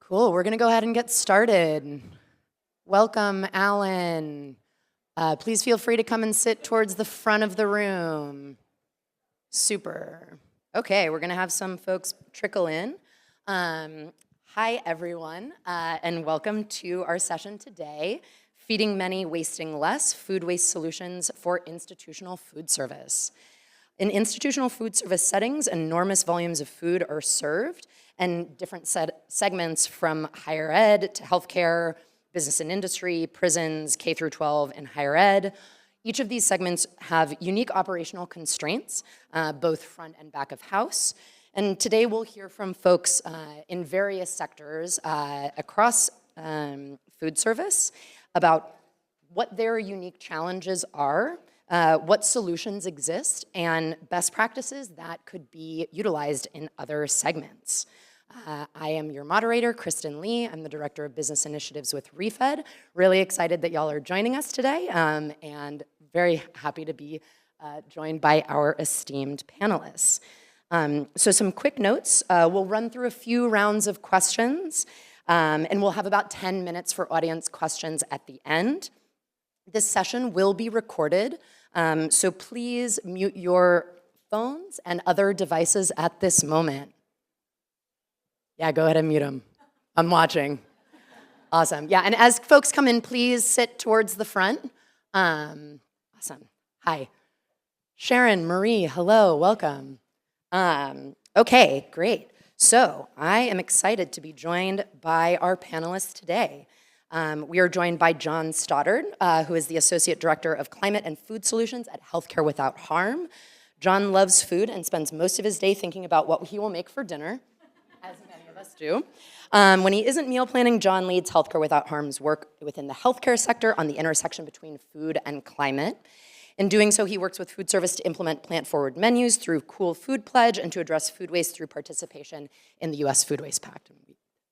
Cool, we're gonna go ahead and get started. Welcome, Alan. Please feel free to come and sit towards the front of the room. Super. Okay, we're gonna have some folks trickle in. Hi, everyone, and welcome to our session today, Feeding Many, Wasting Less, Food Waste Solutions for Institutional Food Service. In institutional food service settings, enormous volumes of food are served, and different segments from higher ed to healthcare, business and industry, prisons, K through 12, and higher ed. Each of these segments have unique operational constraints, both front and back of house. And today we'll hear from folks in various sectors across food service about what their unique challenges are, what solutions exist, and best practices that could be utilized in other segments. I am your moderator, Kristen Lee. I'm the Director of Business Initiatives with ReFed. Really excited that y'all are joining us today, and very happy to be joined by our esteemed panelists. So some quick notes. We'll run through a few rounds of questions, and we'll have about 10 minutes for audience questions at the end. This session will be recorded, so please mute your phones and other devices at this moment. Yeah, go ahead and mute them. I'm watching. Awesome. Yeah, and as folks come in, please sit towards the front. Awesome. Hi. Sharon, Marie, hello, welcome. Okay, great. So I am excited to be joined by our panelists today. We are joined by John Stoddard, who is the Associate Director of Climate and Food Solutions at Healthcare Without Harm. John loves food and spends most of his day thinking about what he will make for dinner, as many of us do. When he isn't meal planning, John leads Healthcare Without Harm's work within the healthcare sector on the intersection between food and climate. In doing so, he works with food service to implement plant-forward menus through Cool Food Pledge and to address food waste through participation in the U.S. Food Waste Pact.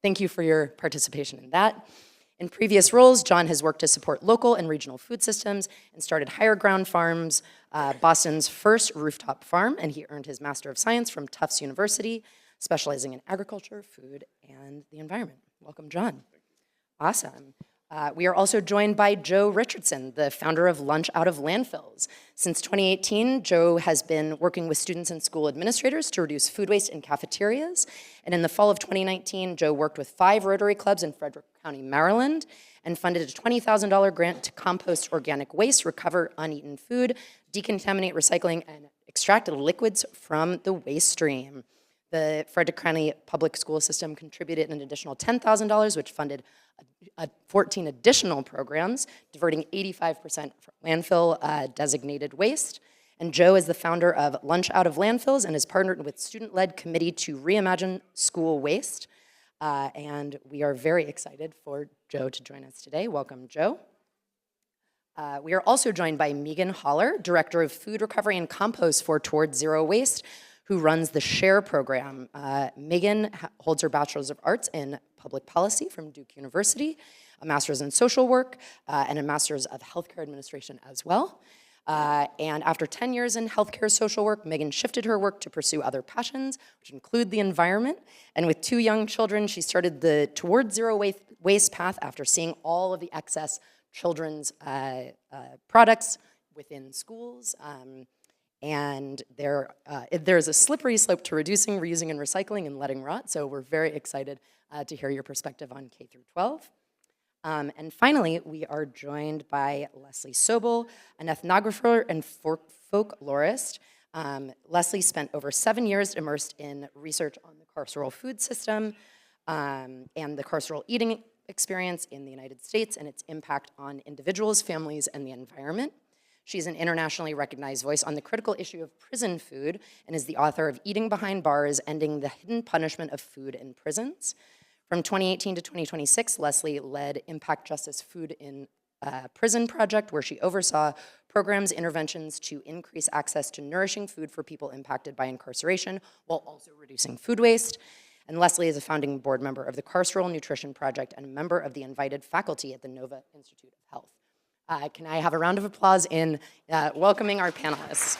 Thank you for your participation in that. In previous roles, John has worked to support local and regional food systems and started Higher Ground Farms, Boston's first rooftop farm, and he earned his Master of Science from Tufts University, specializing in agriculture, food, and the environment. Welcome, John. Awesome. We are also joined by Joe Richardson, the founder of Lunch Out of Landfills. Since 2018, Joe has been working with students and school administrators to reduce food waste in cafeterias. And in the fall of 2019, Joe worked with 5 Rotary clubs in Frederick County, Maryland, and funded a $20,000 grant to compost organic waste, recover uneaten food, decontaminate recycling, and extract liquids from the waste stream. The Frederick County Public School System contributed an additional $10,000, which funded 14 additional programs, diverting 85% from landfill designated waste. And Joe is the founder of Lunch Out of Landfills and has partnered with student-led committee to reimagine school waste. And we are very excited for Joe to join us today. Welcome, Joe. We are also joined by Megan Holler, Director of Food Recovery and Compost for Towards Zero Waste, who runs the SHARE program. Megan holds her Bachelor's of Arts in Public Policy from Duke University, a Master's in Social Work, and a Master's of Healthcare Administration as well. And after 10 years in healthcare social work, Megan shifted her work to pursue other passions, which include the environment. And with 2 young children, she started the Towards Zero Waste path after seeing all of the excess children's products within schools. And there's a slippery slope to reducing, reusing, and recycling and letting rot. So we're very excited to hear your perspective on K through 12. And finally, we are joined by Leslie Sobel, an ethnographer and folklorist. Leslie spent over 7 years immersed in research on the carceral food system and the carceral eating experience in the United States and its impact on individuals, families, and the environment. She's an internationally recognized voice on the critical issue of prison food and is the author of Eating Behind Bars, Ending the Hidden Punishment of Food in Prisons. From 2018 to 2026, Leslie led Impact Justice Food in Prison Project, where she oversaw programs, interventions to increase access to nourishing food for people impacted by incarceration, while also reducing food waste. And Leslie is a founding board member of the Carceral Nutrition Project and a member of the invited faculty at the Nova Institute of Health. Can I have a round of applause in welcoming our panelists?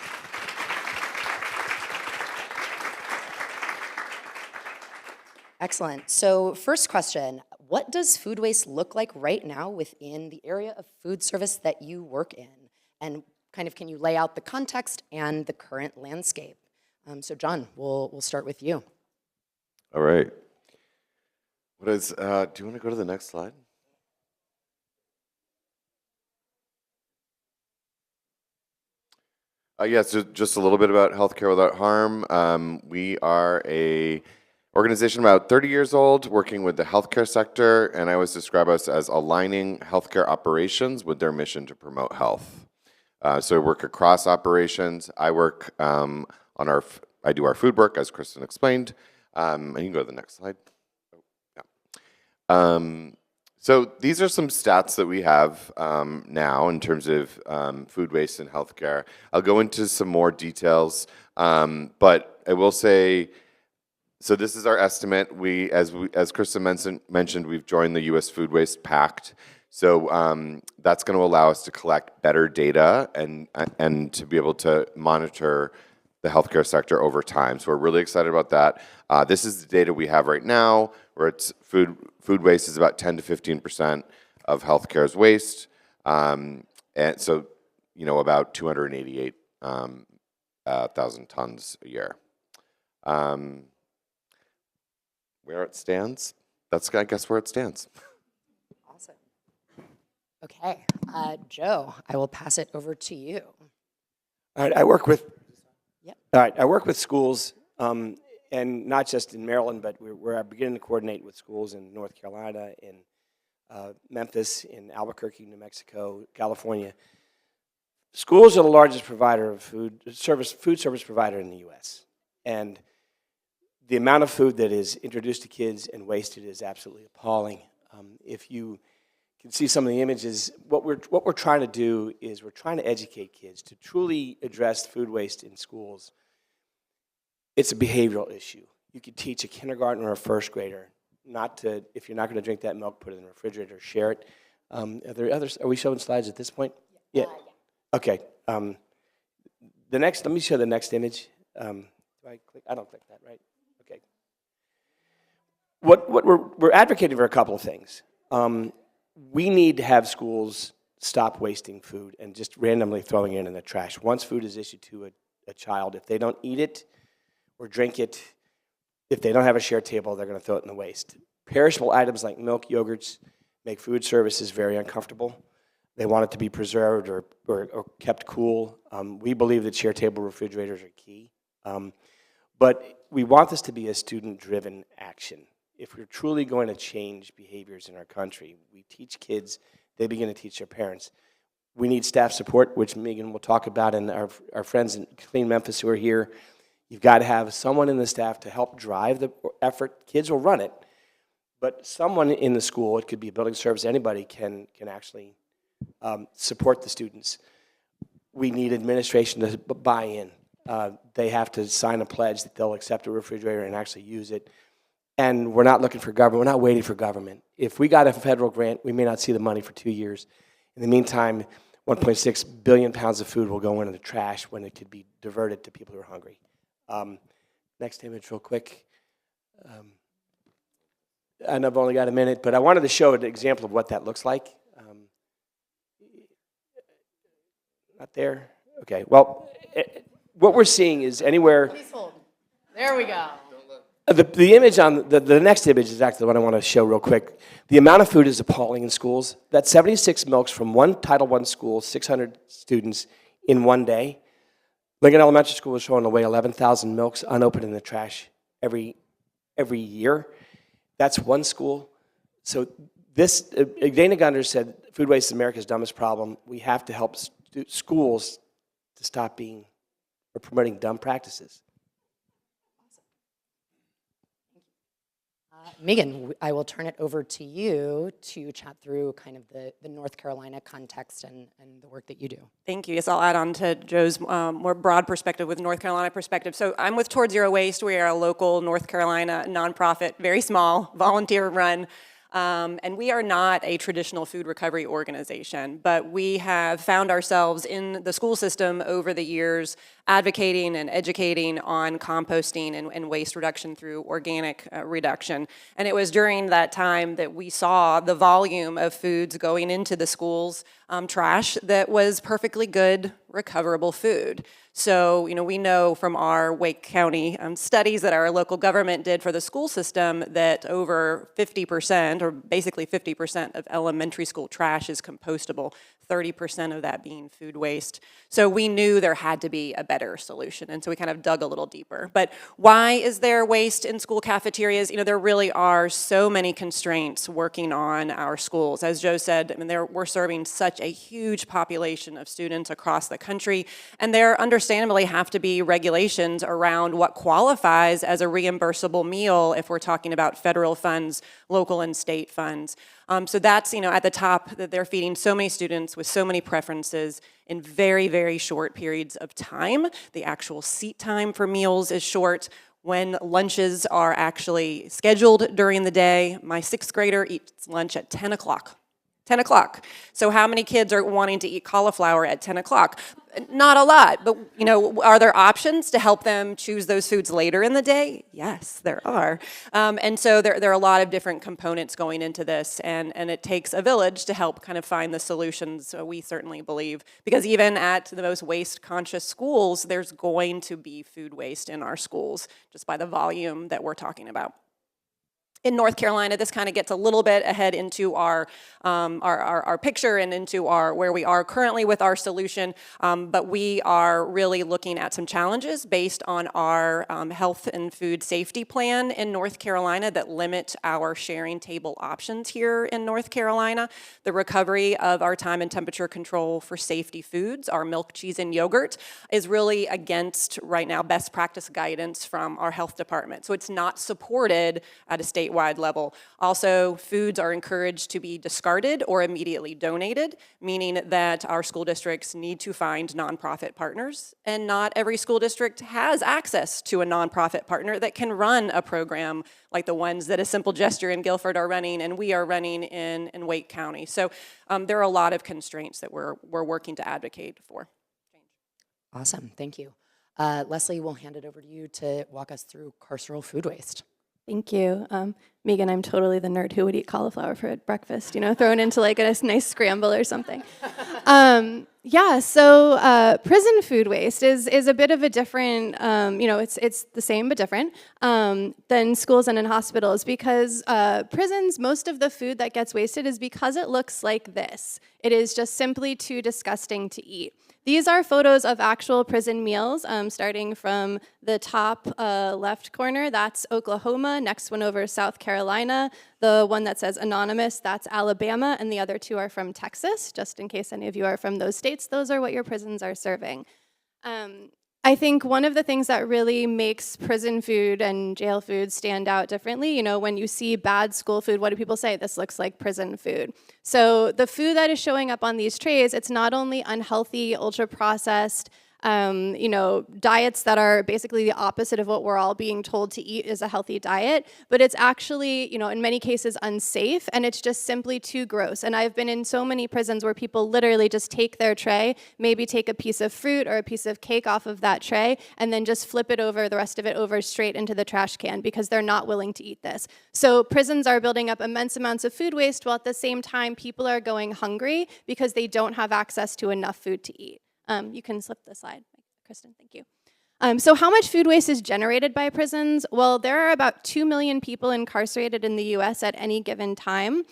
All Excellent. So first question, what does food waste look like right now within the area of food service that you work in? And kind of can you lay out the context and the current landscape? So John, we'll start with you. All right. What is, do you want to go to the next slide? Yes, just a little bit about Healthcare Without Harm. We are a organization about 30 years old working with the healthcare sector, and I always describe us as aligning healthcare operations with their mission to promote health. So we work across operations. I work I do our food work, as Kristen explained. And you can go to the next slide. So these are some stats that we have now in terms of food waste in healthcare. I'll go into some more details, but I will say, so this is our estimate. As Kristen mentioned, we've joined the U.S. Food Waste Pact. So that's going to allow us to collect better data and to be able to monitor the healthcare sector over time. So we're really excited about that. This is the data we have right now, where it's food waste is about 10 to 15% of healthcare's waste, and so about 288,000 tons a year. Where it stands, that's I guess where it stands. Awesome. Okay, Joe, I will pass it over to you. All right, I work with. Yep. All right, I work with schools, and not just in Maryland, but we're beginning to coordinate with schools in North Carolina, in Memphis, in Albuquerque, New Mexico, California. Schools are the largest provider of food service provider in the U.S., and the amount of food that is introduced to kids and wasted is absolutely appalling. If you can see some of the images, what we're trying to do is we're trying to educate kids to truly address food waste in schools. It's a behavioral issue. You could teach a kindergartner or a first grader if you're not going to drink that milk, put it in the refrigerator, share it. Are there others? Are we showing slides at this point? Yeah. Okay. Let me show the next image. Do I click? I don't click that, right? Okay. What we're advocating for a couple of things. We need to have schools stop wasting food and just randomly throwing it in the trash. Once food is issued to a child, if they don't eat it or drink it, if they don't have a shared table, they're going to throw it in the waste. Perishable items like milk, yogurts make food services very uncomfortable. They want it to be preserved or kept cool. We believe that shared table refrigerators are key. But we want this to be a student-driven action. If we're truly going to change behaviors in our country, we teach kids, they begin to teach their parents. We need staff support, which Megan will talk about, and our friends in Clean Memphis who are here. You've got to have someone in the staff to help drive the effort. Kids will run it, but someone in the school, it could be a building service, anybody can actually support the students. We need administration to buy in. They have to sign a pledge that they'll accept a refrigerator and actually use it. And we're not looking for government. We're not waiting for government. If we got a federal grant, we may not see the money for 2 years. In the meantime, 1.6 billion pounds of food will go into the trash when it could be diverted to people who are hungry. Next image real quick. I know I've only got a minute, but I wanted to show an example of what that looks like. Not there? Okay, well, what we're seeing is anywhere. Please hold. There we go. The image on the next image is actually the one I want to show real quick. The amount of food is appalling in schools. That's 76 milks from one Title I school, 600 students in one day. Lincoln Elementary School is showing away 11,000 milks unopened in the trash every year. That's one school. So this, Dana Gunder said, food waste is America's dumbest problem. We have to help schools to stop being or promoting dumb practices. Megan, I will turn it over to you to chat through kind of the North Carolina context and the work that you do. Thank you. Yes, I'll add on to Joe's more broad perspective with North Carolina perspective. So I'm with Towards Zero Waste. We are a local North Carolina nonprofit, very small, volunteer run. And we are not a traditional food recovery organization, but we have found ourselves in the school system over the years advocating and educating on composting and waste reduction through organic reduction. And it was during that time that we saw the volume of foods going into the schools trash that was perfectly good, recoverable food. So, we know from our Wake County studies that our local government did for the school system that over 50%, or basically 50% of elementary school trash is compostable, 30% of that being food waste. So we knew there had to be a better solution, and so we kind of dug a little deeper. But why is there waste in school cafeterias? There really are so many constraints working on our schools. As Joe said, we're serving such a huge population of students across the country, and there understandably have to be regulations around what qualifies as a reimbursable meal if we're talking about federal funds, local and state funds. So that's, at the top, that they're feeding so many students with so many preferences in very, very short periods of time. The actual seat time for meals is short. When lunches are actually scheduled during the day, my 6th grader eats lunch at 10 o'clock. 10 o'clock. So how many kids are wanting to eat cauliflower at 10 o'clock? Not a lot, but are there options to help them choose those foods later in the day? Yes, there are. And so there are a lot of different components going into this, and it takes a village to help kind of find the solutions, we certainly believe. Because even at the most waste-conscious schools, there's going to be food waste in our schools, just by the volume that we're talking about. In North Carolina, this kind of gets a little bit ahead into our picture and into where we are currently with our solution, but we are really looking at some challenges based on our health and food safety plan in North Carolina that limit our sharing table options here in North Carolina. The recovery of our time and temperature control for safety foods, our milk, cheese, and yogurt, is really against, right now, best practice guidance from our health department. So it's not supported at a statewide level. Also, foods are encouraged to be discarded or immediately donated, meaning that our school districts need to find nonprofit partners, and not every school district has access to a nonprofit partner that can run a program like the ones that A Simple Gesture in Guilford are running and we are running in Wake County. So there are a lot of constraints that we're working to advocate for. Awesome, thank you. Leslie, we'll hand it over to you to walk us through carceral food waste. Thank you. Megan, I'm totally the nerd who would eat cauliflower for breakfast, thrown into like a nice scramble or something. So prison food waste is a bit of a different, it's the same but different than schools and in hospitals, because prisons, most of the food that gets wasted is because it looks like this. It is just simply too disgusting to eat. These are photos of actual prison meals, starting from the top left corner, that's Oklahoma, next one over South Carolina, the one that says anonymous, that's Alabama, and the other two are from Texas, just in case any of you are from those states. Those are what your prisons are serving. I think one of the things that really makes prison food and jail food stand out differently, when you see bad school food, what do people say? This looks like prison food. So the food that is showing up on these trays, it's not only unhealthy, ultra-processed, diets that are basically the opposite of what we're all being told to eat is a healthy diet, but it's actually, in many cases unsafe, and it's just simply too gross. And I've been in so many prisons where people literally just take their tray, maybe take a piece of fruit or a piece of cake off of that tray, and then just flip it over, the rest of it over straight into the trash can because they're not willing to eat this. So prisons are building up immense amounts of food waste, while at the same time people are going hungry because they don't have access to enough food to eat. You can slip the slide, Kristen, thank you. So how much food waste is generated by prisons? Well, there are about 2 million people incarcerated in the US at any given time.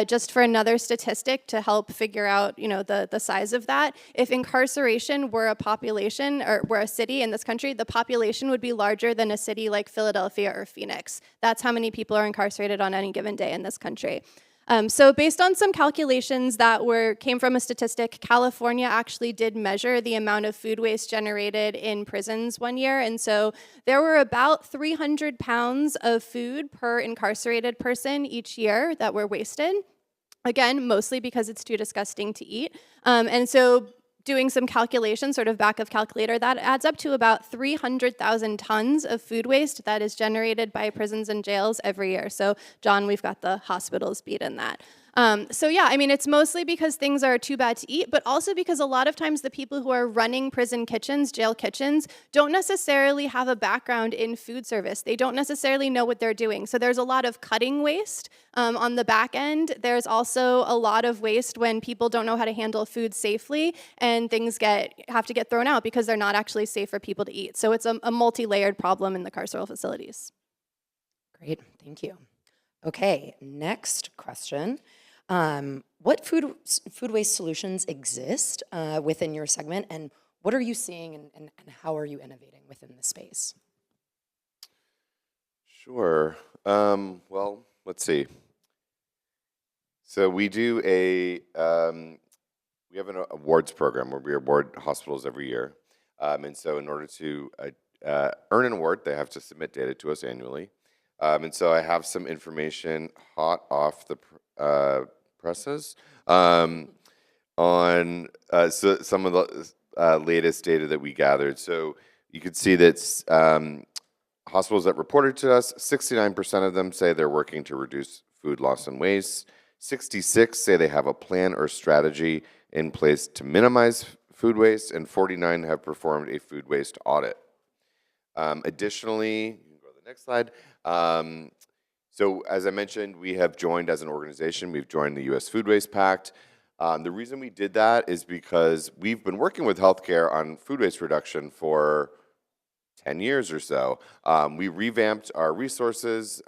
Just for another statistic to help figure out, the size of that, if incarceration were a population, or were a city in this country, the population would be larger than a city like Philadelphia or Phoenix. That's how many people are incarcerated on any given day in this country. So based on some calculations that came from a statistic, California actually did measure the amount of food waste generated in prisons one year. And so there were about 300 pounds of food per incarcerated person each year that were wasted. Again, mostly because it's too disgusting to eat. And so doing some calculations, sort of back of calculator, that adds up to about 300,000 tons of food waste that is generated by prisons and jails every year. So, John, we've got the hospitals beat in that. So yeah, I mean, it's mostly because things are too bad to eat, but also because a lot of times the people who are running prison kitchens, jail kitchens, don't necessarily have a background in food service. They don't necessarily know what they're doing. So there's a lot of cutting waste on the back end. There's also a lot of waste when people don't know how to handle food safely, and things have to get thrown out because they're not actually safe for people to eat. So it's a multi-layered problem in the carceral facilities. Great, thank you. Okay, next question. What food waste solutions exist within your segment, and what are you seeing, and how are you innovating within the space? Sure. Well, let's see. So we do we have an awards program where we award hospitals every year. And so in order to earn an award, they have to submit data to us annually. And so I have some information hot off the presses on some of the latest data that we gathered. So you could see that hospitals that reported to us, 69% of them say they're working to reduce food loss and waste. 66 say they have a plan or strategy in place to minimize food waste, and 49 have performed a food waste audit. Additionally, you can go to the next slide. So as I mentioned, we have joined as an organization. We've joined the U.S. Food Waste Pact. The reason we did that is because we've been working with healthcare on food waste reduction for 10 years or so. We revamped our resources.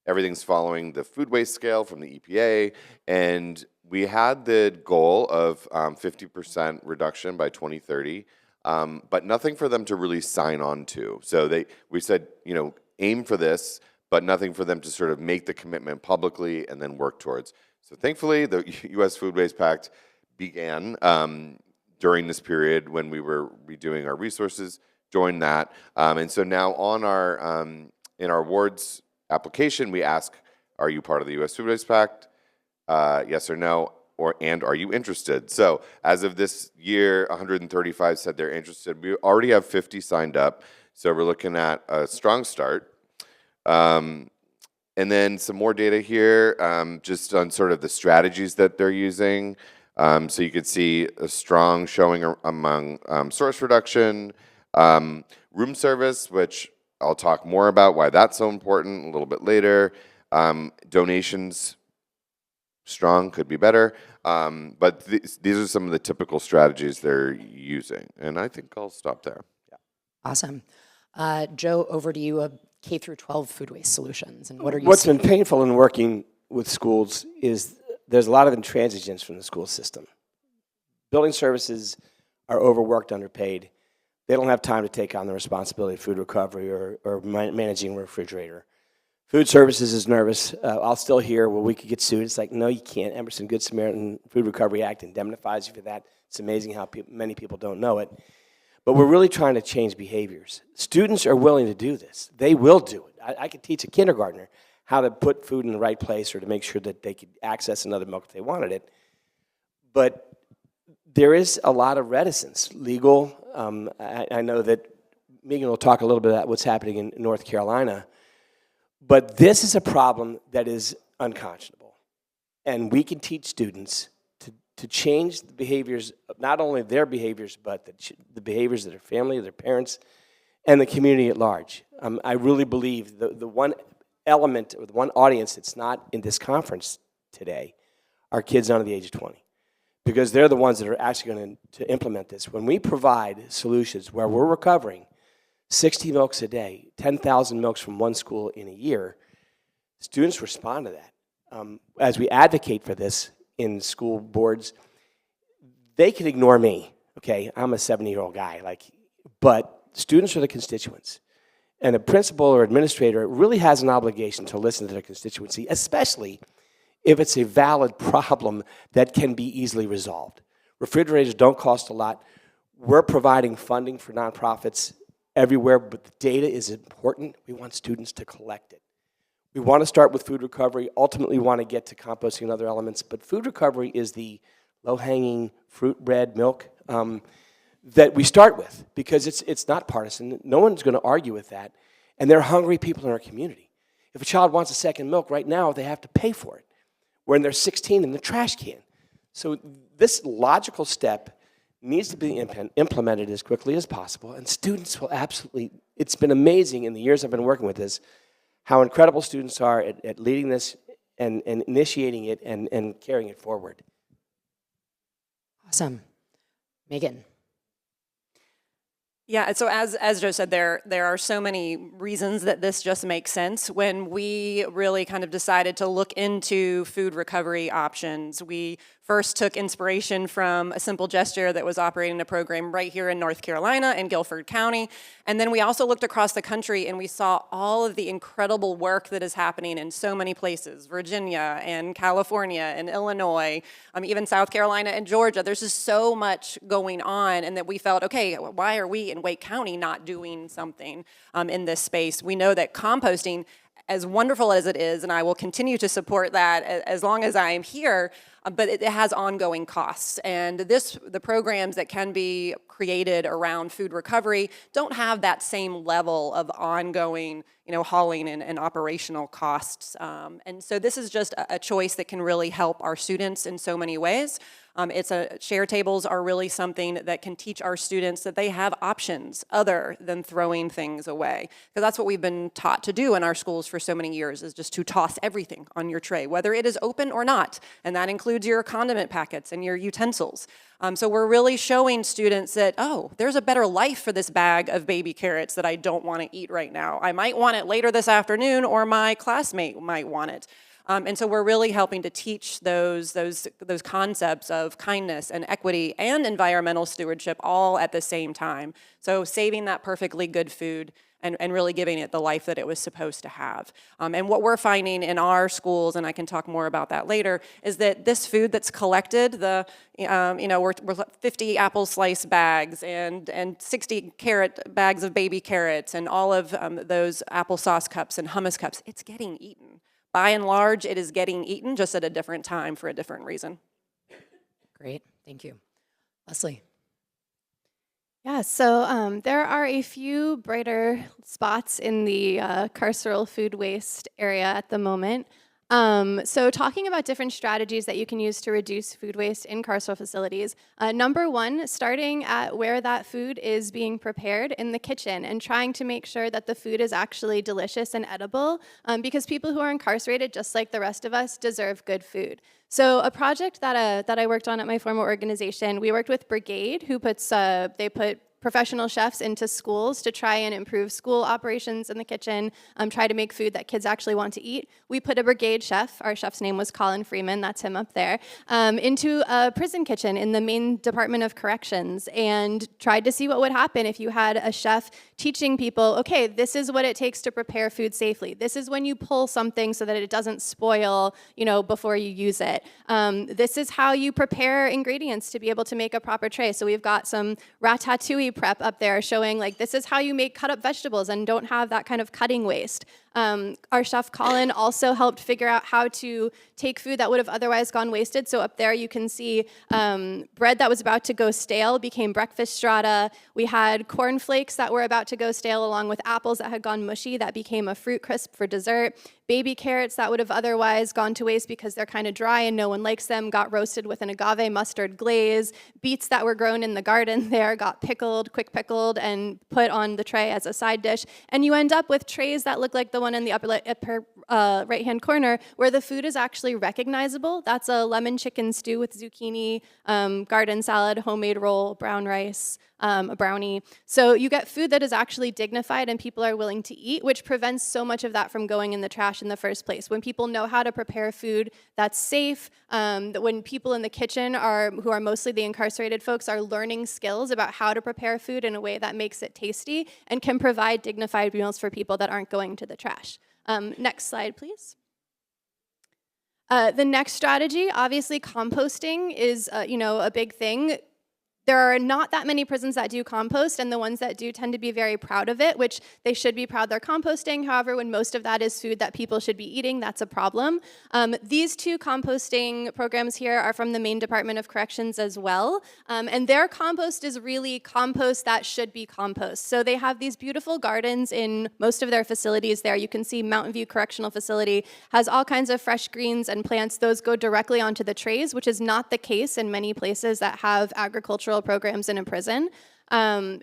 Everything's following the food waste scale from the EPA, and we had the goal of 50% reduction by 2030, but nothing for them to really sign on to. So we said, aim for this, but nothing for them to sort of make the commitment publicly and then work towards. So thankfully, the U.S. Food Waste Pact began during this period when we were redoing our resources, joined that. And so now on in our awards application, we ask, are you part of the U.S. Food Waste Pact? Yes or no, and are you interested? So as of this year, 135 said they're interested. We already have 50 signed up, so we're looking at a strong start. And then some more data here, just on sort of the strategies that they're using. So you could see a strong showing among source reduction, room service, which I'll talk more about why that's so important a little bit later. Donations, strong, could be better. But these are some of the typical strategies they're using. And I think I'll stop there. Yeah. Awesome. Joe, over to you. K through 12 food waste solutions, and what are you What's seeing? been painful in working with schools is there's a lot of intransigence from the school system. Building services are overworked, underpaid. They don't have time to take on the responsibility of food recovery or managing a refrigerator. Food services is nervous. I'll still hear, well, we could get sued. It's like, no, you can't. Emerson Good Samaritan Food Recovery Act indemnifies you for that. It's amazing how many people don't know it. But we're really trying to change behaviors. Students are willing to do this. They will do it. I could teach a kindergartner how to put food in the right place or to make sure that they could access another milk if they wanted it. But there is a lot of reticence. Legal, I know that Megan will talk a little bit about what's happening in North Carolina. But this is a problem that is unconscionable. And we can teach students to change the behaviors, not only their behaviors, but the behaviors of their family, their parents, and the community at large. I really believe the one element or the one audience that's not in this conference today are kids under the age of 20, because they're the ones that are actually going to implement this. When we provide solutions where we're recovering 60 milks a day, 10,000 milks from one school in a year, students respond to that. As we advocate for this in school boards, they can ignore me, okay? I'm a 70-year-old guy, but students are the constituents. And a principal or administrator really has an obligation to listen to their constituency, especially if it's a valid problem that can be easily resolved. Refrigerators don't cost a lot. We're providing funding for nonprofits everywhere, but the data is important. We want students to collect it. We want to start with food recovery. Ultimately, we want to get to composting and other elements, but food recovery is the low-hanging fruit, bread, milk, that we start with, because it's not partisan. No one's going to argue with that. And there are hungry people in our community. If a child wants a second milk right now, they have to pay for it, when they're 16 in the trash can. So this logical step needs to be implemented as quickly as possible, and students will absolutely, it's been amazing in the years I've been working with this, how incredible students are at leading this and initiating it and carrying it forward. Awesome. Megan. Yeah, so as Joe said, there are so many reasons that this just makes sense. When we really kind of decided to look into food recovery options, we first took inspiration from a simple gesture that was operating a program right here in North Carolina in Guilford County. And then we also looked across the country and we saw all of the incredible work that is happening in so many places, Virginia and California and Illinois, even South Carolina and Georgia. There's just so much going on, and that we felt, okay, why are we in Wake County not doing something in this space? We know that composting, as wonderful as it is, and I will continue to support that as long as I am here, but it has ongoing costs. And the programs that can be created around food recovery don't have that same level of ongoing, hauling and operational costs. And so this is just a choice that can really help our students in so many ways. Share tables are really something that can teach our students that they have options other than throwing things away. Because that's what we've been taught to do in our schools for so many years, is just to toss everything on your tray, whether it is open or not. And that includes your condiment packets and your utensils. So we're really showing students that, oh, there's a better life for this bag of baby carrots that I don't want to eat right now. I might want it later this afternoon, or my classmate might want it. And so we're really helping to teach those concepts of kindness and equity and environmental stewardship all at the same time. So saving that perfectly good food and really giving it the life that it was supposed to have. And what we're finding in our schools, and I can talk more about that later, is that this food that's collected, we're 50 apple slice bags and 60 bags of baby carrots and all of those applesauce cups and hummus cups, it's getting eaten. By and large, it is getting eaten, just at a different time for a different reason. Great, thank you. Leslie. Yeah, so there are a few brighter spots in the carceral food waste area at the moment. So talking about different strategies that you can use to reduce food waste in carceral facilities. Number one, starting at where that food is being prepared in the kitchen and trying to make sure that the food is actually delicious and edible, because people who are incarcerated, just like the rest of us, deserve good food. So a project that I worked on at my former organization, we worked with Brigade, who they put professional chefs into schools to try and improve school operations in the kitchen, try to make food that kids actually want to eat. We put a Brigade chef, our chef's name was Colin Freeman, that's him up there, into a prison kitchen in the Maine Department of Corrections, and tried to see what would happen if you had a chef teaching people, okay, this is what it takes to prepare food safely. This is when you pull something so that it doesn't spoil, before you use it. This is how you prepare ingredients to be able to make a proper tray. So we've got some ratatouille prep up there showing this is how you make cut up vegetables and don't have that kind of cutting waste. Our chef Colin also helped figure out how to take food that would have otherwise gone wasted. So up there you can see bread that was about to go stale became breakfast strata. We had cornflakes that were about to go stale along with apples that had gone mushy that became a fruit crisp for dessert. Baby carrots that would have otherwise gone to waste because they're kind of dry and no one likes them got roasted with an agave mustard glaze. Beets that were grown in the garden there got quick pickled and put on the tray as a side dish. And you end up with trays that look like the one in the upper right-hand corner where the food is actually recognizable. That's a lemon chicken stew with zucchini, garden salad, homemade roll, brown rice, a brownie. So you get food that is actually dignified and people are willing to eat, which prevents so much of that from going in the trash in the first place. When people know how to prepare food that's safe, when people in the kitchen who are mostly the incarcerated folks are learning skills about how to prepare food in a way that makes it tasty and can provide dignified meals for people that aren't going to the trash. Next slide, please. The next strategy, obviously composting is a big thing. There are not that many prisons that do compost, and the ones that do tend to be very proud of it, which they should be proud they're composting. However, when most of that is food that people should be eating, that's a problem. These two composting programs here are from the Maine Department of Corrections as well, and their compost is really compost that should be compost. So they have these beautiful gardens in most of their facilities there. You can see Mountain View Correctional Facility has all kinds of fresh greens and plants. Those go directly onto the trays, which is not the case in many places that have agricultural programs in a prison,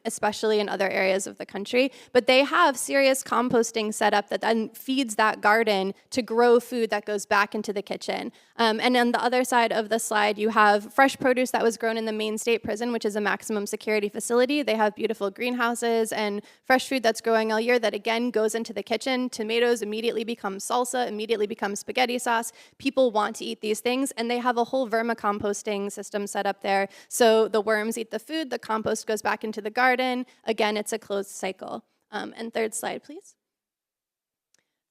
especially in other areas of the country. But they have serious composting set up that then feeds that garden to grow food that goes back into the kitchen. And on the other side of the slide, you have fresh produce that was grown in the Maine State Prison, which is a maximum security facility. They have beautiful greenhouses and fresh food that's growing all year that, again, goes into the kitchen. Tomatoes immediately become salsa, immediately become spaghetti sauce. People want to eat these things, and they have a whole vermicomposting system set up there. So the worms eat the food, the compost goes back into the garden. Again, it's a closed cycle. And third slide, please.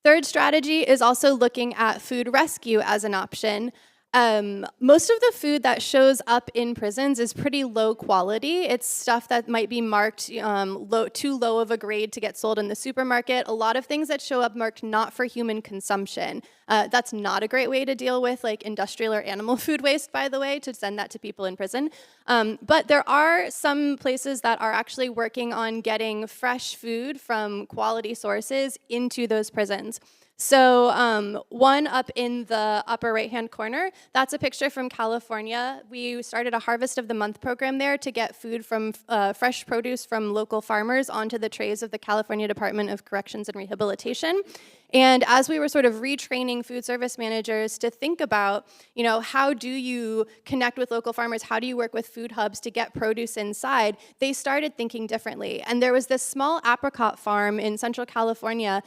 Third strategy is also looking at food rescue as an option. Most of the food that shows up in prisons is pretty low quality. It's stuff that might be marked too low of a grade to get sold in the supermarket. A lot of things that show up marked not for human consumption. That's not a great way to deal with like industrial or animal food waste, by the way, to send that to people in prison. But there are some places that are actually working on getting fresh food from quality sources into those prisons. So one up in the upper right-hand corner, that's a picture from California. We started a Harvest of the Month program there to get food from fresh produce from local farmers onto the trays of the California Department of Corrections and Rehabilitation. And as we were sort of retraining food service managers to think about, how do you connect with local farmers? How do you work with food hubs to get produce inside? They started thinking differently. And there was this small apricot farm in Central California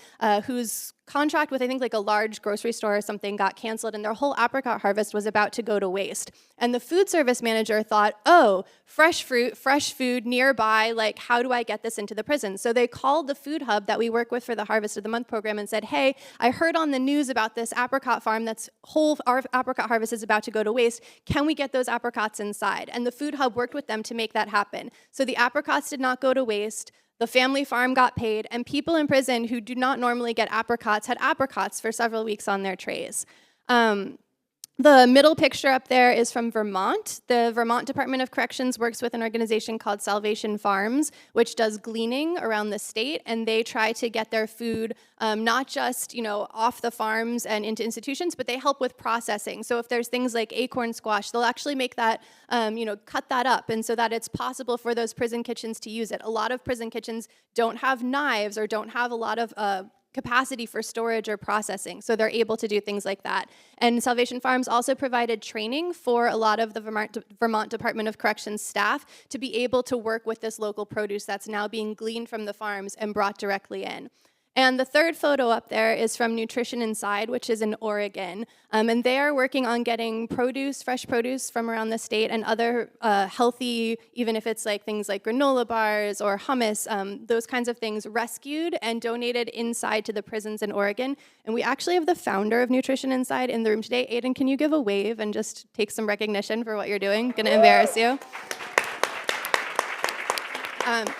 whose contract with, I think, like a large grocery store or something got canceled, and their whole apricot harvest was about to go to waste. And the food service manager thought, oh, fresh fruit, fresh food nearby, like, how do I get this into the prison? So they called the food hub that we work with for the Harvest of the Month program and said, hey, I heard on the news about this apricot farm that's our apricot harvest is about to go to waste. Can we get those apricots inside? And the food hub worked with them to make that happen. So the apricots did not go to waste. The family farm got paid, and people in prison who do not normally get apricots had apricots for several weeks on their trays. The middle picture up there is from Vermont. The Vermont Department of Corrections works with an organization called Salvation Farms, which does gleaning around the state, and they try to get their food not just off the farms and into institutions, but they help with processing. So if there's things like acorn squash, they'll actually make that, cut that up, and so that it's possible for those prison kitchens to use it. A lot of prison kitchens don't have knives or don't have a lot of capacity for storage or processing, so they're able to do things like that. And Salvation Farms also provided training for a lot of the Vermont Department of Corrections staff to be able to work with this local produce that's now being gleaned from the farms and brought directly in. And the third photo up there is from Nutrition Inside, which is in Oregon. And they are working on getting produce, fresh produce from around the state and other healthy, even if it's like things like granola bars or hummus, those kinds of things rescued and donated inside to the prisons in Oregon. And we actually have the founder of Nutrition Inside in the room today. Aiden, can you give a wave and just take some recognition for what you're doing? Gonna embarrass you.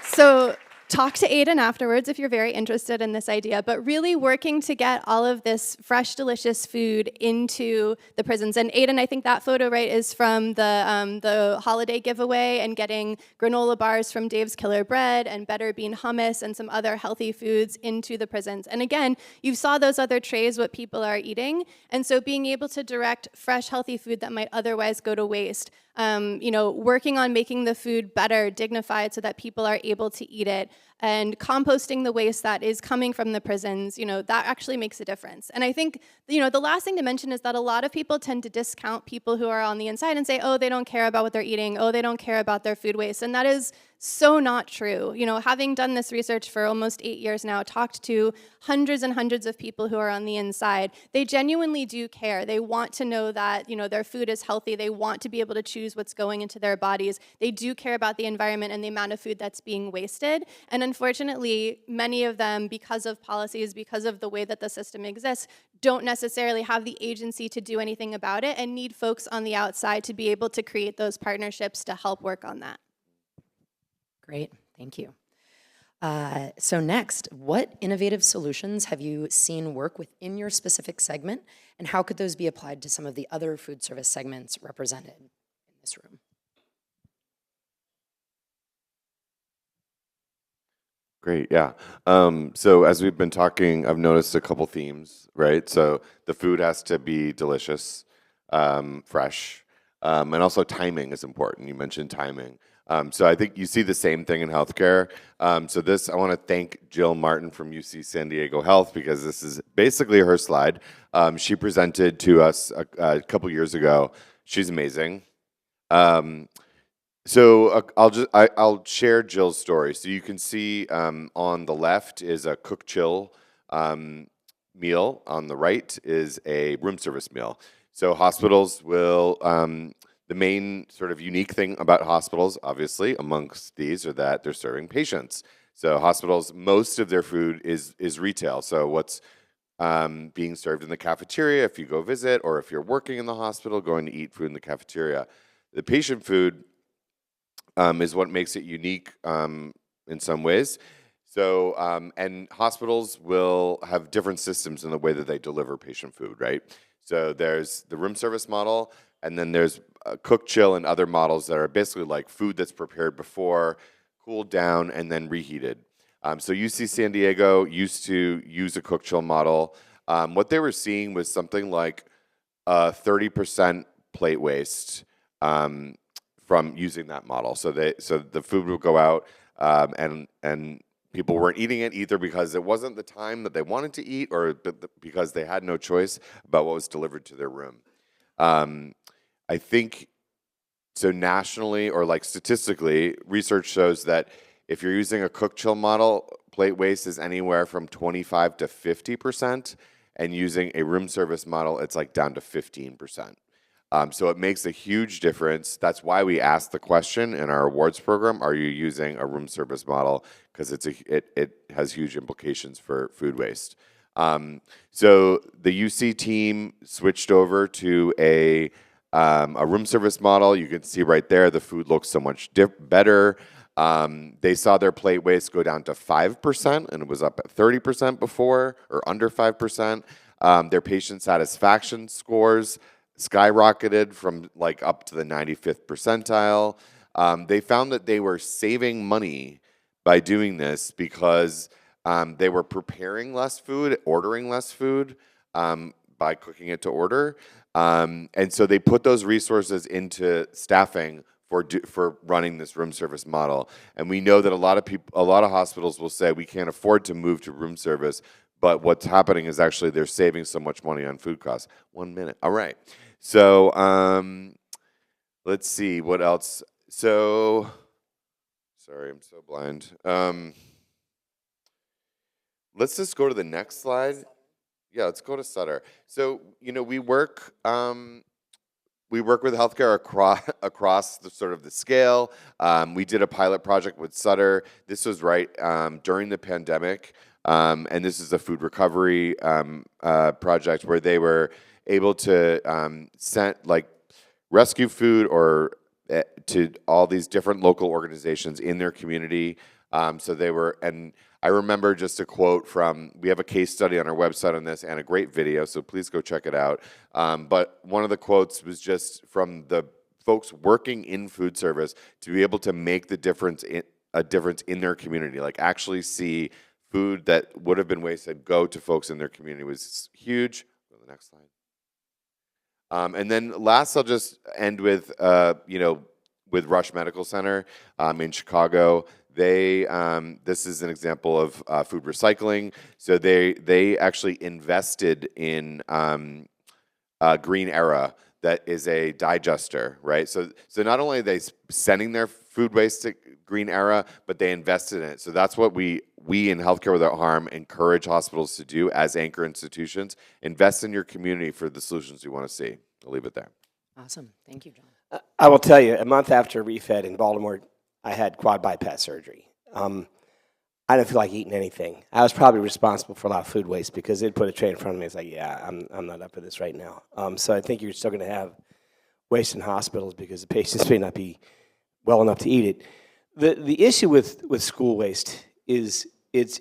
So talk to Aiden afterwards if you're very interested in this idea, but really working to get all of this fresh, delicious food into the prisons. And Aiden, I think that photo, right, is from the holiday giveaway and getting granola bars from Dave's Killer Bread and Better Bean Hummus and some other healthy foods into the prisons. And again, you saw those other trays, what people are eating, and so being able to direct fresh, healthy food that might otherwise go to waste. Working on making the food better, dignified, so that people are able to eat it, and composting the waste that is coming from the prisons, that actually makes a difference. And I think, the last thing to mention is that a lot of people tend to discount people who are on the inside and say, oh, they don't care about what they're eating, oh, they don't care about their food waste, and that is so not true. Having done this research for almost 8 years now, talked to hundreds and hundreds of people who are on the inside, they genuinely do care. They want to know that, their food is healthy. They want to be able to choose what's going into their bodies. They do care about the environment and the amount of food that's being wasted. And unfortunately, many of them, because of policies, because of the way that the system exists, don't necessarily have the agency to do anything about it and need folks on the outside to be able to create those partnerships to help work on that. Great, thank you. So next, what innovative solutions have you seen work within your specific segment, and how could those be applied to some of the other food service segments represented in this room? Great, yeah. So as we've been talking, I've noticed a couple themes, right? So the food has to be delicious, fresh, and also timing is important. You mentioned timing. So I think you see the same thing in healthcare. So this, I want to thank Jill Martin from UC San Diego Health, because this is basically her slide. She presented to us a couple years ago. She's amazing. So I'll share Jill's story. So you can see on the left is a cook chill meal. On the right is a room service meal. So hospitals will the main sort of unique thing about hospitals, obviously, amongst these, are that they're serving patients. So hospitals, most of their food is retail. So what's being served in the cafeteria if you go visit, or if you're working in the hospital, going to eat food in the cafeteria. The patient food is what makes it unique in some ways. So, and hospitals will have different systems in the way that they deliver patient food, right? So there's the room service model, and then there's cook, chill, and other models that are basically like food that's prepared before, cooled down, and then reheated. So UC San Diego used to use a cook, chill model. What they were seeing was something like 30% plate waste from using that model. So the food would go out, and people weren't eating it either because it wasn't the time that they wanted to eat, or because they had no choice about what was delivered to their room. I think, so nationally, or like statistically, research shows that if you're using a cook chill model, plate waste is anywhere from 25 to 50%, and using a room service model, it's like down to 15%. So it makes a huge difference. That's why we asked the question in our awards program: are you using a room service model? Because it has huge implications for food waste. So the UC team switched over to a room service model. You can see right there, the food looks so much better. They saw their plate waste go down to 5%, and it was up at 30% before, or under 5%. Their patient satisfaction scores skyrocketed from like up to the 95th percentile. They found that they were saving money by doing this because they were preparing less food, ordering less food by cooking it to order. And so they put those resources into staffing for running this room service model. And we know that a lot of hospitals will say we can't afford to move to room service, but what's happening is actually they're saving so much money on food costs. 1 minute. All right. So let's see what else. So sorry, I'm so blind. Let's just go to the next slide. Yeah, let's go to Sutter. So, we work with healthcare across the sort of the scale. We did a pilot project with Sutter. This was right during the pandemic, and this is a food recovery project where they were able to rescue food or to all these different local organizations in their community. So they were, and I remember just a quote from, we have a case study on our website on this and a great video, so please go check it out. But one of the quotes was just from the folks working in food service to be able to make a difference in their community, like actually see food that would have been wasted go to folks in their community was huge. Go to the next slide. And then last, I'll just end with, with Rush Medical Center in Chicago. This is an example of food recycling. So they actually invested in Green Era, that is a digester, right? So not only are they sending their food waste to Green Era, but they invested in it. So that's what we in Healthcare Without Harm encourage hospitals to do as anchor institutions. Invest in your community for the solutions you want to see. I'll leave it there. Awesome. Thank you, John. I will tell you, a month after refed in Baltimore, I had quad bypass surgery. I didn't feel like eating anything. I was probably responsible for a lot of food waste because they'd put a tray in front of me. It's like, yeah, I'm not up for this right now. So I think you're still going to have waste in hospitals because the patients may not be well enough to eat it. The issue with school waste is it's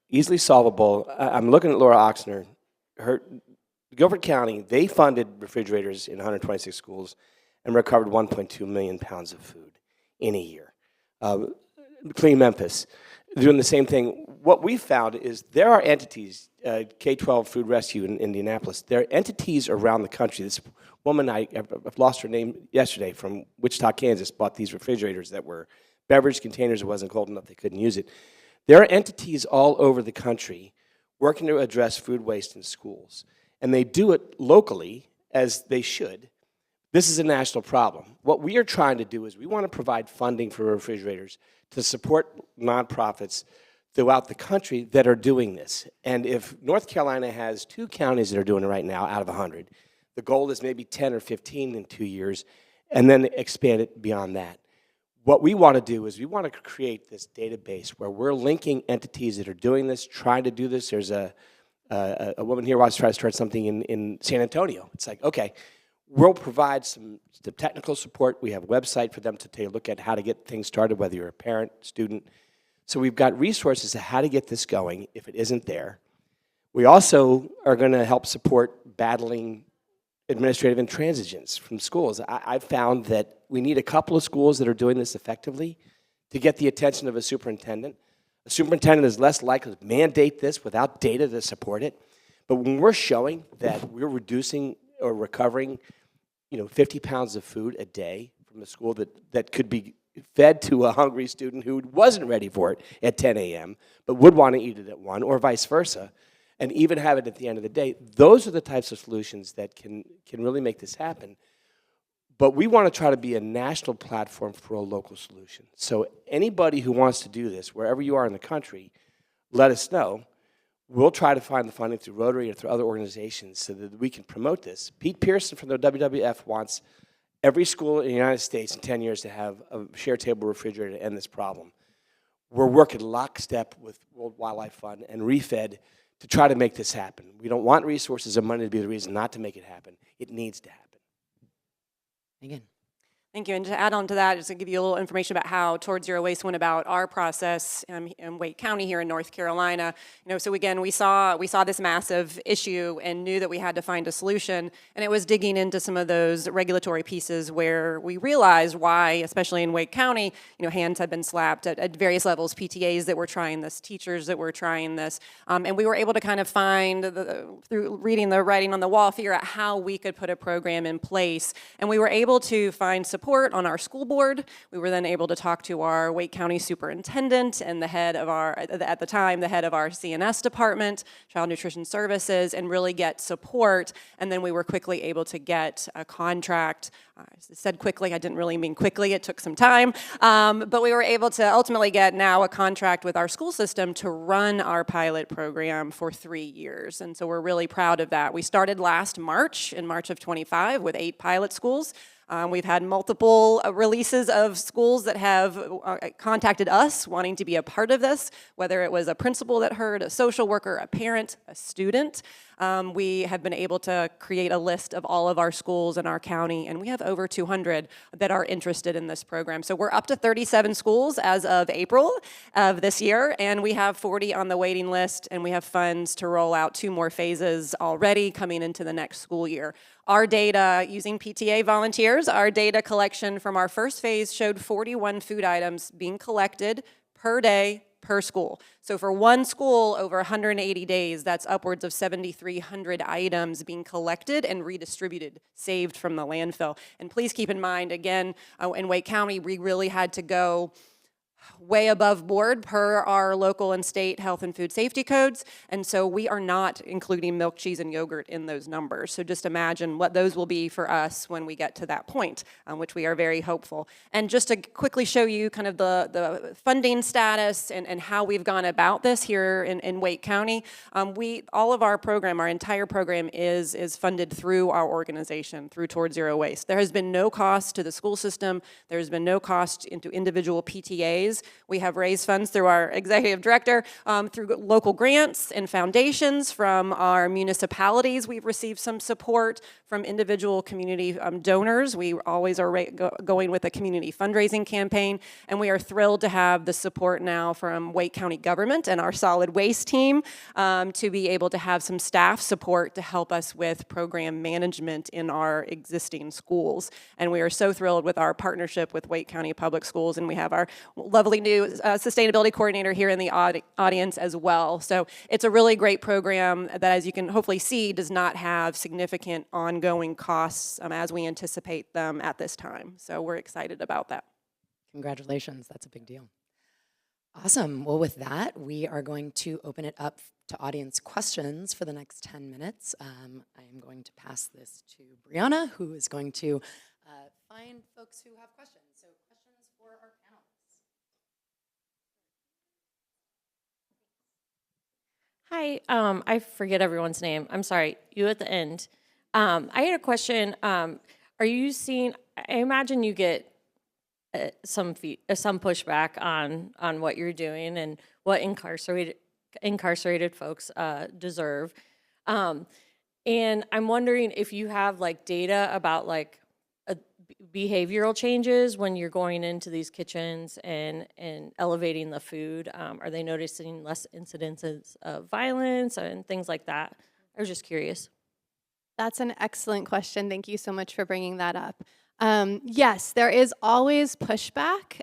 easily solvable. I'm looking at Laura Oxner. Guilford County, they funded refrigerators in 126 schools and recovered 1.2 million pounds of food in a year. Clean Memphis, doing the same thing. What we found is there are entities, K-12 Food Rescue in Indianapolis, there are entities around the country. This woman, I've lost her name yesterday, from Wichita, Kansas, bought these refrigerators that were beverage containers. It wasn't cold enough, they couldn't use it. There are entities all over the country working to address food waste in schools. And they do it locally, as they should. This is a national problem. What we are trying to do is we want to provide funding for refrigerators to support nonprofits throughout the country that are doing this. And if North Carolina has 2 counties that are doing it right now out of 100, the goal is maybe 10 or 15 in 2 years, and then expand it beyond that. What we want to do is we want to create this database where we're linking entities that are doing this, trying to do this. There's a woman here wants to try to start something in San Antonio. It's like, okay, we'll provide some technical support. We have a website for them to take a look at how to get things started, whether you're a parent, student. So we've got resources to how to get this going if it isn't there. We also are going to help support battling administrative intransigence from schools. I've found that we need a couple of schools that are doing this effectively to get the attention of a superintendent. A superintendent is less likely to mandate this without data to support it. But when we're showing that we're reducing or recovering 50 pounds of food a day from a school that could be fed to a hungry student who wasn't ready for it at 10 a.m., but would want to eat it at 1, or vice versa, and even have it at the end of the day, those are the types of solutions that can really make this happen. But we want to try to be a national platform for a local solution. So anybody who wants to do this, wherever you are in the country, let us know. We'll try to find the funding through Rotary or through other organizations so that we can promote this. Pete Pearson from the WWF wants every school in the United States in 10 years to have a shared table refrigerator to end this problem. We're working lockstep with World Wildlife Fund and ReFed to try to make this happen. We don't want resources or money to be the reason not to make it happen. It needs to happen. Megan. Thank you. And to add on to that, just to give you a little information about how Towards Zero Waste went about our process in Wake County here in North Carolina. So again, we saw this massive issue and knew that we had to find a solution. And it was digging into some of those regulatory pieces where we realized why, especially in Wake County, hands had been slapped at various levels, PTAs that were trying this, teachers that were trying this. And we were able to kind of find, through reading the writing on the wall, figure out how we could put a program in place. And we were able to find support on our school board. We were then able to talk to our Wake County superintendent and the head of our, at the time, the head of our CNS department, Child Nutrition Services, and really get support. And then we were quickly able to get a contract. I said quickly, I didn't really mean quickly, it took some time. But we were able to ultimately get now a contract with our school system to run our pilot program for 3 years. And so we're really proud of that. We started last March, in March of 25, with 8 pilot schools. We've had multiple releases of schools that have contacted us wanting to be a part of this, whether it was a principal that heard, a social worker, a parent, a student. We have been able to create a list of all of our schools in our county, and we have over 200 that are interested in this program. So we're up to 37 schools as of April of this year, and we have 40 on the waiting list, and we have funds to roll out 2 more phases already coming into the next school year. Our data, using PTA volunteers, our data collection from our first phase showed 41 food items being collected per day, per school. So for one school over 180 days, that's upwards of 7,300 items being collected and redistributed, saved from the landfill. And please keep in mind, again, in Wake County, we really had to go way above board per our local and state health and food safety codes, and so we are not including milk, cheese, and yogurt in those numbers. So just imagine what those will be for us when we get to that point, which we are very hopeful. And just to quickly show you kind of the funding status and how we've gone about this here in Wake County, all of our program, our entire program is funded through our organization, through Towards Zero Waste. There has been no cost to the school system. There has been no cost into individual PTAs ways. We have raised funds through our executive director, through local grants and foundations from our municipalities. We've received some support from individual community donors. We always are going with a community fundraising campaign, and we are thrilled to have the support now from Wake County government and our solid waste team to be able to have some staff support to help us with program management in our existing schools. And we are so thrilled with our partnership with Wake County Public Schools, and we have our lovely new sustainability coordinator here in the audience as well. So it's a really great program that, as you can hopefully see, does not have significant ongoing costs as we anticipate them at this time. So we're excited about that. Congratulations, that's a big deal. Awesome. Well, with that, we are going to open it up to audience questions for the next 10 minutes. I am going to pass this to Brianna, who is going to find folks who have questions. So questions for our panelists. Hi, I forget everyone's name. I'm sorry, you at the end. I had a question. Are you seeing, I imagine you get some pushback on what you're doing and what incarcerated folks deserve. And I'm wondering if you have like data about like behavioral changes when you're going into these kitchens and elevating the food. Are they noticing less incidences of violence and things like that? I was just curious. That's an excellent question. Thank you so much for bringing that up. Yes, there is always pushback,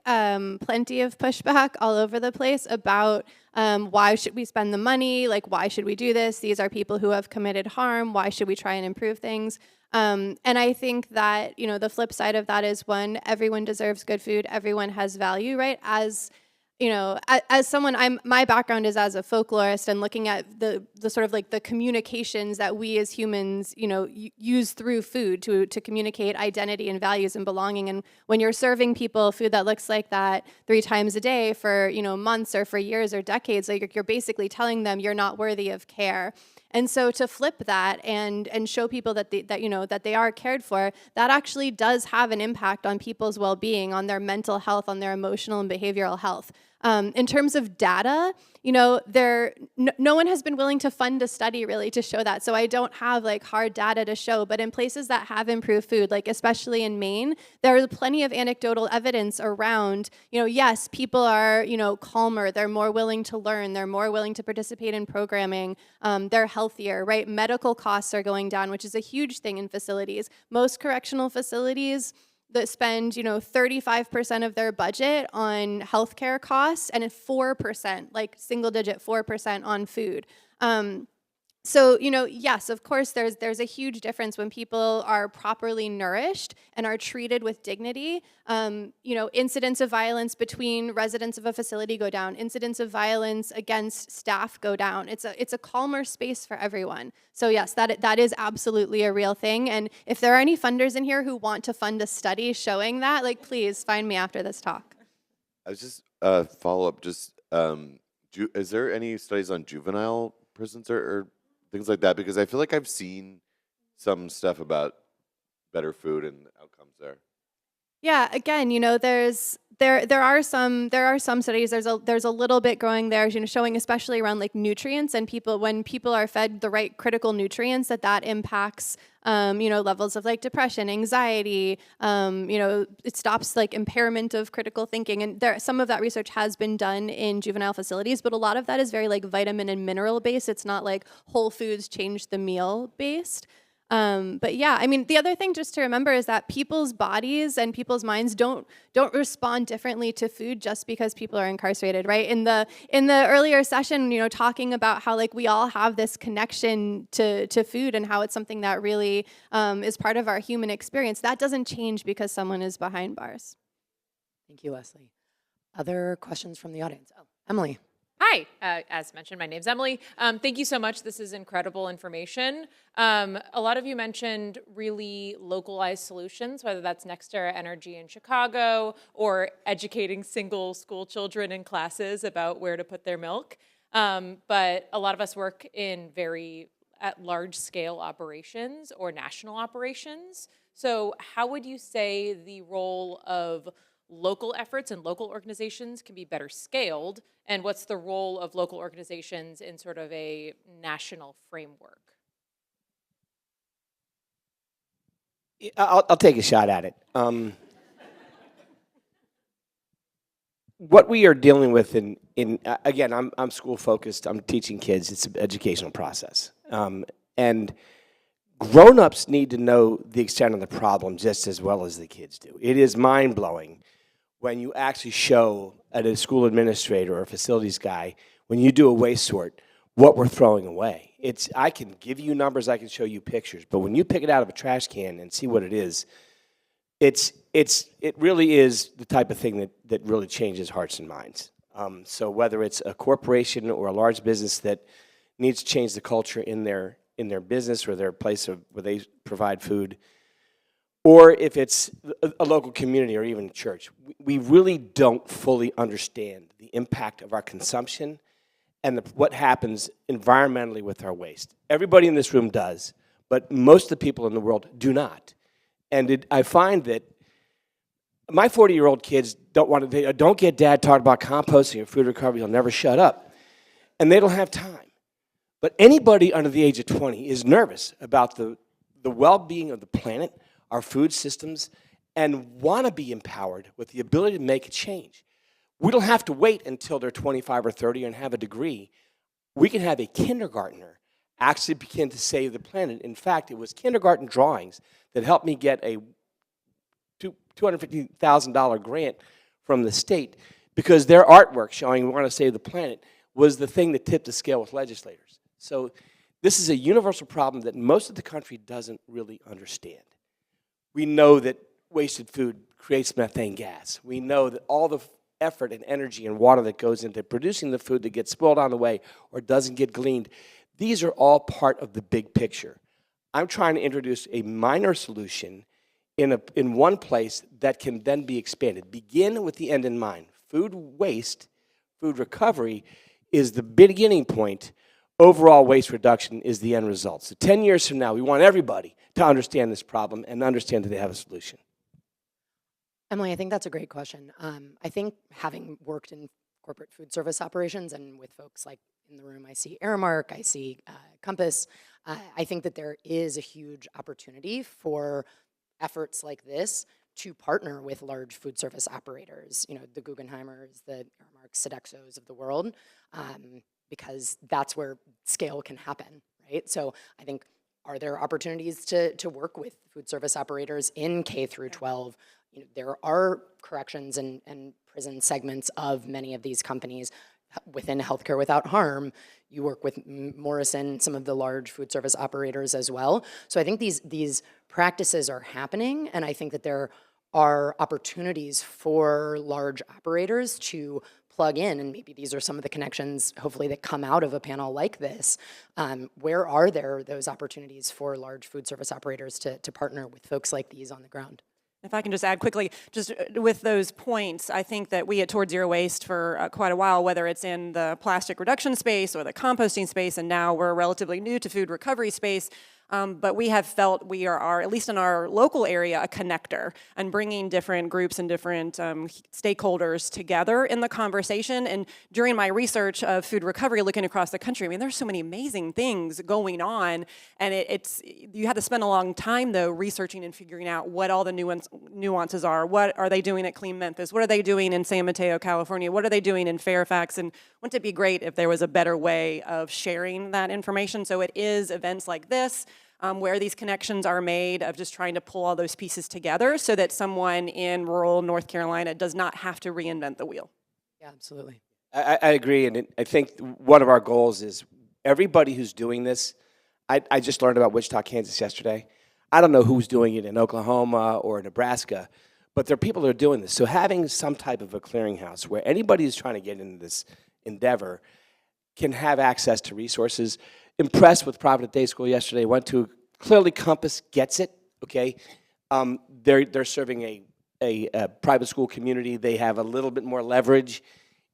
plenty of pushback all over the place about why should we spend the money, like why should we do this? These are people who have committed harm. Why should we try and improve things? And I think that, you know, the flip side of that is one, everyone deserves good food. Everyone has value, right? As you know, as someone, my background is as a folklorist and looking at the sort of like the communications that we as humans, you know, use through food to communicate identity and values and belonging. And when you're serving people food that looks like that 3 times a day for, you know, months or for years or decades, like you're basically telling them you're not worthy of care. And so to flip that and show people that they are cared for, that actually does have an impact on people's well-being, on their mental health, on their emotional and behavioral health. In terms of data, you know, no one has been willing to fund a study really to show that. So I don't have like hard data to show, but in places that have improved food, like especially in Maine, there is plenty of anecdotal evidence around, you know, yes, people are, you know, calmer, they're more willing to learn, they're more willing to participate in programming, they're healthier, right? Medical costs are going down, which is a huge thing in facilities. Most correctional facilities that spend, you know, 35% of their budget on healthcare costs and 4%, like single digit 4% on food. So, you know, yes, of course, there's a huge difference when people are properly nourished and are treated with dignity. You know, incidents of violence between residents of a facility go down. Incidents of violence against staff go down. It's a calmer space for everyone. So yes, that is absolutely a real thing. And if there are any funders in here who want to fund a study showing that, like, please find me after this talk. I was just follow up. Just is there any studies on juvenile prisons or things like that? Because I feel like I've seen some stuff about better food and outcomes there. Yeah, again, you know, there are some studies. There's a little bit growing there, you know, showing especially around like nutrients and when people are fed the right critical nutrients, that impacts you know, levels of like depression, anxiety. You know, it stops like impairment of critical thinking, and some of that research has been done in juvenile facilities, but a lot of that is very like vitamin and mineral based. It's not like whole foods change the meal based. But yeah, I mean, the other thing just to remember is that people's bodies and people's minds don't respond differently to food just because people are incarcerated, right? In the earlier session, you know, talking about how like we all have this connection to food and how it's something that really is part of our human experience. That doesn't change because someone is behind bars. Thank you, Leslie. Other questions from the audience? Oh, Emily. Hi, as mentioned, my name's Emily. Thank you so much. This is incredible information. A lot of you mentioned really localized solutions, whether that's NextEra Energy in Chicago or educating single school children in classes about where to put their milk. But a lot of us work in at large scale operations or national operations. So how would you say the role of local efforts and local organizations can be better scaled, and what's the role of local organizations in sort of a national framework? I'll take a shot at it. What we are dealing with again, I'm school focused. I'm teaching kids. It's an educational process, and grown-ups need to know the extent of the problem just as well as the kids do. It is mind-blowing when you actually show at a school administrator or a facilities guy, when you do a waste sort, what we're throwing away. I can give you numbers, I can show you pictures, but when you pick it out of a trash can and see what it is, it really is the type of thing that really changes hearts and minds. So whether it's a corporation or a large business that needs to change the culture in their business or their place where they provide food, or if it's a local community or even church, we really don't fully understand the impact of our consumption and what happens environmentally with our waste. Everybody in this room does, but most of the people in the world do not. And I find that my 40-year-old kids don't get dad talking about composting or food recovery. He'll never shut up. And they don't have time. But anybody under the age of 20 is nervous about the well-being of the planet, our food systems, and want to be empowered with the ability to make a change. We don't have to wait until they're 25 or 30 and have a degree. We can have a kindergartner actually begin to save the planet. In fact, it was kindergarten drawings that helped me get a $250,000 grant from the state because their artwork showing we want to save the planet was the thing that tipped the scale with legislators. So this is a universal problem that most of the country doesn't really understand. We know that wasted food creates methane gas. We know that all the effort and energy and water that goes into producing the food that gets spilled on the way or doesn't get gleaned, these are all part of the big picture. I'm trying to introduce a minor solution in one place that can then be expanded. Begin with the end in mind. Food waste, food recovery is the beginning point. Overall waste reduction is the end result. So 10 years from now, we want everybody to understand this problem and understand that they have a solution. Emily, I think that's a great question. I think having worked in corporate food service operations and with folks like in the room, I see Aramark, I see Compass, I think that there is a huge opportunity for efforts like this to partner with large food service operators, the Guggenheimers, the Aramarks, Sodexos of the world, because that's where scale can happen, right? So I think, are there opportunities to work with food service operators in K through 12? There are corrections and prison segments of many of these companies within Healthcare Without Harm. You work with Morrison, some of the large food service operators as well. So I think these practices are happening, and I think that there are opportunities for large operators to plug in, and maybe these are some of the connections, hopefully, that come out of a panel like this. Where are there those opportunities for large food service operators to partner with folks like these on the ground? If I can just add quickly, just with those points, I think that we at Towards Zero Waste for quite a while, whether it's in the plastic reduction space or the composting space, and now we're relatively new to food recovery space, but we have felt we are, at least in our local area, a connector and bringing different groups and different stakeholders together in the conversation. And during my research of food recovery, looking across the country, I mean, there's so many amazing things going on, and you had to spend a long time, though, researching and figuring out what all the nuances are. What are they doing at Clean Memphis? What are they doing in San Mateo, California? What are they doing in Fairfax? And wouldn't it be great if there was a better way of sharing that information? So it is events like this, where these connections are made, of just trying to pull all those pieces together so that someone in rural North Carolina does not have to reinvent the wheel. Yeah, absolutely. I agree, and I think one of our goals is everybody who's doing this. I just learned about Wichita, Kansas yesterday. I don't know who's doing it in Oklahoma or Nebraska, but there are people that are doing this. So having some type of a clearinghouse where anybody who's trying to get into this endeavor can have access to resources. Impressed with Providence Day School yesterday. Went to, clearly Compass gets it, okay? They're serving a private school community. They have a little bit more leverage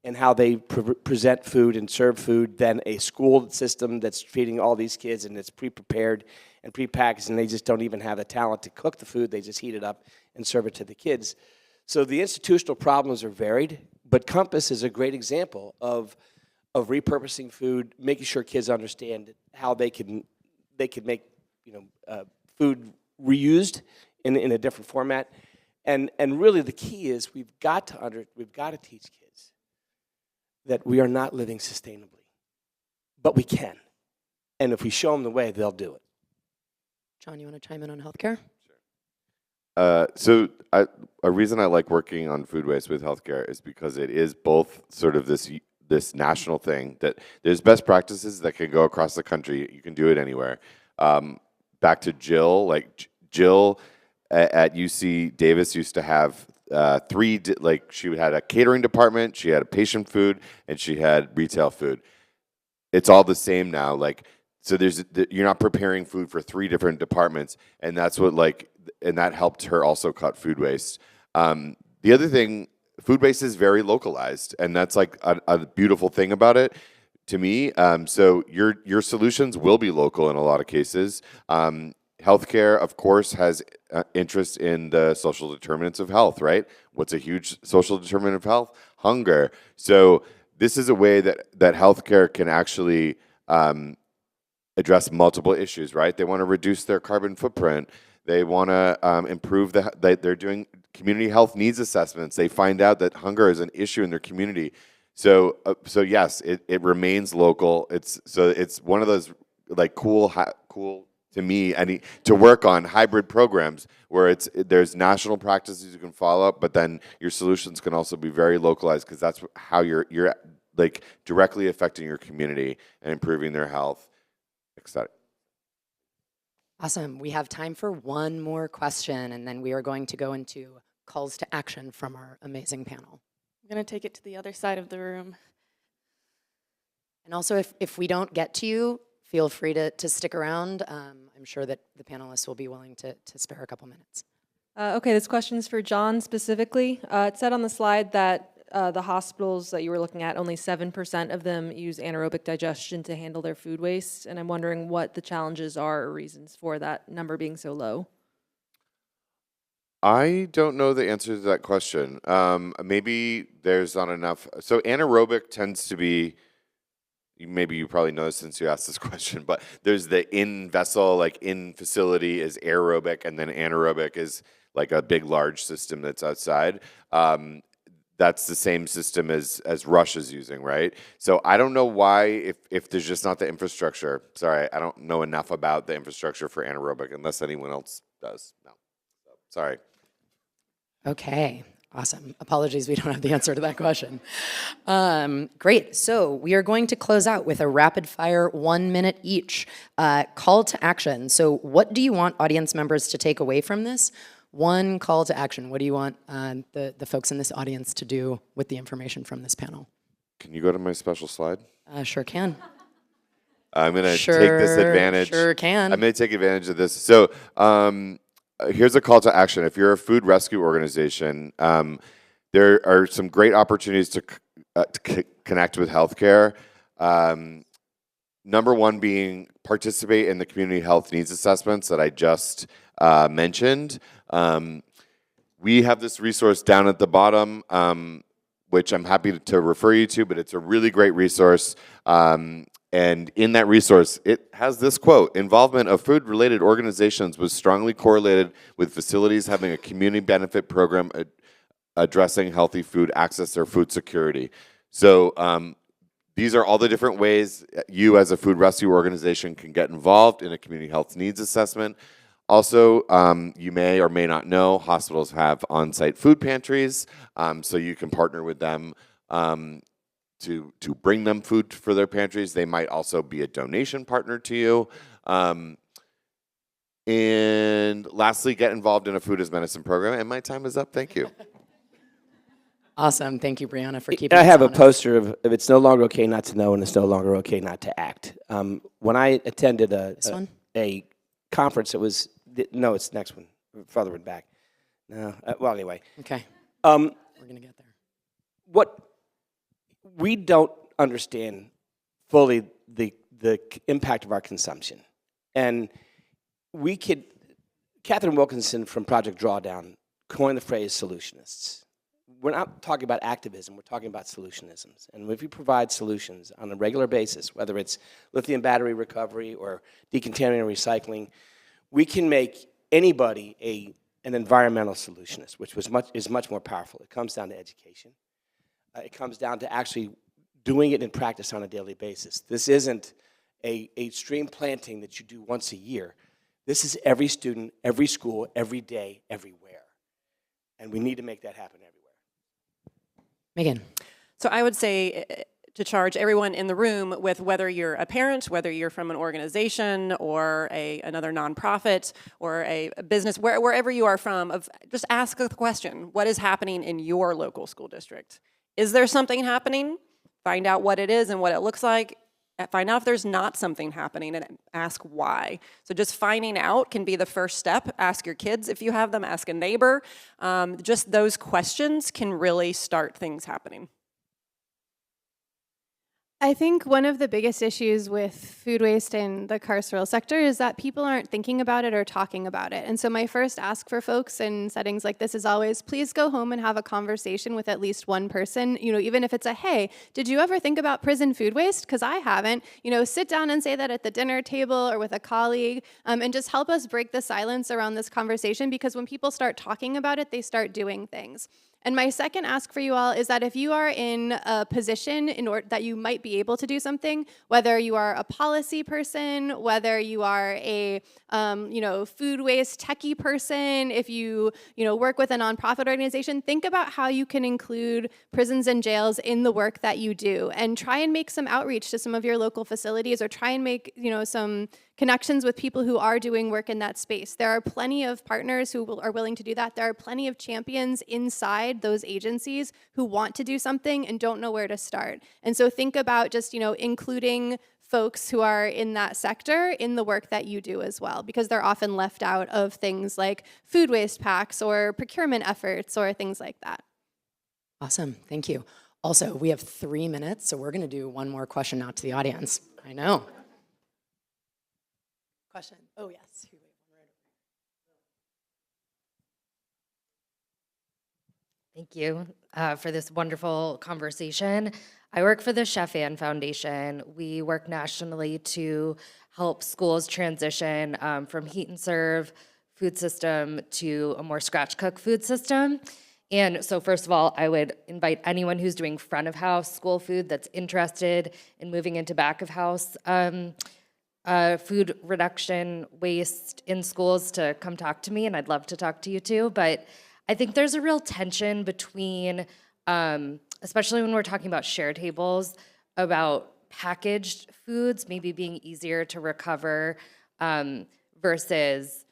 in how they present food and serve food than a school system that's feeding all these kids and it's pre-prepared and pre-packaged, and they just don't even have the talent to cook the food. They just heat it up and serve it to the kids. So the institutional problems are varied, but Compass is a great example of repurposing food, making sure kids understand how they can make food reused in a different format, and really the key is we've got to teach kids that we are not living sustainably, but we can, and if we show them the way, they'll do it. John, you want to chime in on healthcare? So a reason I like working on food waste with healthcare is because it is both sort of this national thing that there's best practices that can go across the country. You can do it anywhere. Back to Jill, Jill at UC Davis used to have she had a catering department, she had a patient food, and she had retail food. It's all the same now. So you're not preparing food for 3 different departments, and that's what and that helped her also cut food waste. The other thing, food waste is very localized, and that's a beautiful thing about it to me. So your solutions will be local in a lot of cases. Healthcare, of course, has interest in the social determinants of health, right? What's a huge social determinant of health? Hunger. So this is a way that healthcare can actually address multiple issues, right? They want to reduce their carbon footprint. They want to improve they're doing community health needs assessments. They find out that hunger is an issue in their community. So yes, it remains local. It's one of those cool to me to work on hybrid programs where there's national practices you can follow up, but then your solutions can also be very localized because that's how you're directly affecting your community and improving their health, etc. Awesome. We have time for one more question, and then we are going to go into calls to action from our amazing panel. I'm going to take it to the other side of the room. And also, if we don't get to you, feel free to stick around. I'm sure that the panelists will be willing to spare a couple minutes. Okay, this question is for John specifically. It said on the slide that the hospitals that you were looking at, only 7% of them use anaerobic digestion to handle their food waste, and I'm wondering what the challenges are or reasons for that number being so low. I don't know the answer to that question. Maybe there's not enough. So anaerobic tends to be, maybe you probably know this since you asked this question, but there's the in-vessel, in-facility is aerobic, and then anaerobic is a big, large system that's outside. That's the same system as Rush is using, right? So I don't know why, if there's just not the infrastructure. Sorry, I don't know enough about the infrastructure for anaerobic, unless anyone else does. No, sorry. Okay, awesome. Apologies, we don't have the answer to that question. Great, so we are going to close out with a rapid fire 1 minute each. Call to action. So what do you want audience members to take away from this? One call to action. What do you want the folks in this audience to do with the information from this panel? Can you go to my special slide? Sure can. I'm going to take this advantage. Sure can. I'm going to take advantage of this. So here's a call to action. If you're a food rescue organization, there are some great opportunities to connect with healthcare. Number one being participate in the community health needs assessments that I just mentioned. We have this resource down at the bottom, which I'm happy to refer you to, but it's a really great resource. And in that resource, it has this quote: involvement of food-related organizations was strongly correlated with facilities having a community benefit program addressing healthy food access or food security. So these are all the different ways you as a food rescue organization can get involved in a community health needs assessment. Also, you may or may not know, hospitals have on-site food pantries, so you can partner with them to bring them food for their pantries. They might also be a donation partner to you. And lastly, get involved in a food as medicine program. And my time is up. Thank you. Awesome. Thank you, Brianna, for keeping I us have a honest. poster of it's no longer okay not to know and it's no longer okay not to act. When I attended a conference, it was, no, it's the next one, further one back. No, well, anyway. Okay. We're going to get there. What we don't understand fully the impact of our consumption. And Catherine Wilkinson from Project Drawdown coined the phrase solutionists. We're not talking about activism, we're talking about solutionisms. And if we provide solutions on a regular basis, whether it's lithium battery recovery or decontaminating recycling, we can make anybody an environmental solutionist, which is much more powerful. It comes down to education. It comes down to actually doing it in practice on a daily basis. This isn't a stream planting that you do once a year. This is every student, every school, every day, everywhere. And we need to make that happen everywhere. Megan. So I would say to charge everyone in the room with whether you're a parent, whether you're from an organization or another nonprofit or a business, wherever you are from, just ask the question, what is happening in your local school district? Is there something happening? Find out what it is and what it looks like. Find out if there's not something happening and ask why. So just finding out can be the first step. Ask your kids if you have them, ask a neighbor. Just those questions can really start things happening. I think one of the biggest issues with food waste in the carceral sector is that people aren't thinking about it or talking about it. And so my first ask for folks in settings like this is always, please go home and have a conversation with at least one person, even if it's hey, did you ever think about prison food waste? Because I haven't. Sit down and say that at the dinner table or with a colleague, and just help us break the silence around this conversation, because when people start talking about it, they start doing things. And my second ask for you all is that if you are in a position that you might be able to do something, whether you are a policy person, whether you are a food waste techie person, if you work with a nonprofit organization, think about how you can include prisons and jails in the work that you do, and try and make some outreach to some of your local facilities, or try and make some connections with people who are doing work in that space. There are plenty of partners who are willing to do that. There are plenty of champions inside those agencies who want to do something and don't know where to start. And so think about just, including folks who are in that sector in the work that you do as well, because they're often left out of things like food waste packs or procurement efforts or things like that. Awesome, thank you. Also, we have 3 minutes, so we're gonna do one more question out to the audience. I know. Question. Oh, yes. Thank you for this wonderful conversation. I work for the Chef Ann Foundation. We work nationally to help schools transition from heat and serve food system to a more scratch cook food system. And so first of all, I would invite anyone who's doing front of house school food that's interested in moving into back of house food reduction waste in schools to come talk to me, and I'd love to talk to you too. But I think there's a real tension between, especially when we're talking about share tables, about packaged foods maybe being easier to recover versus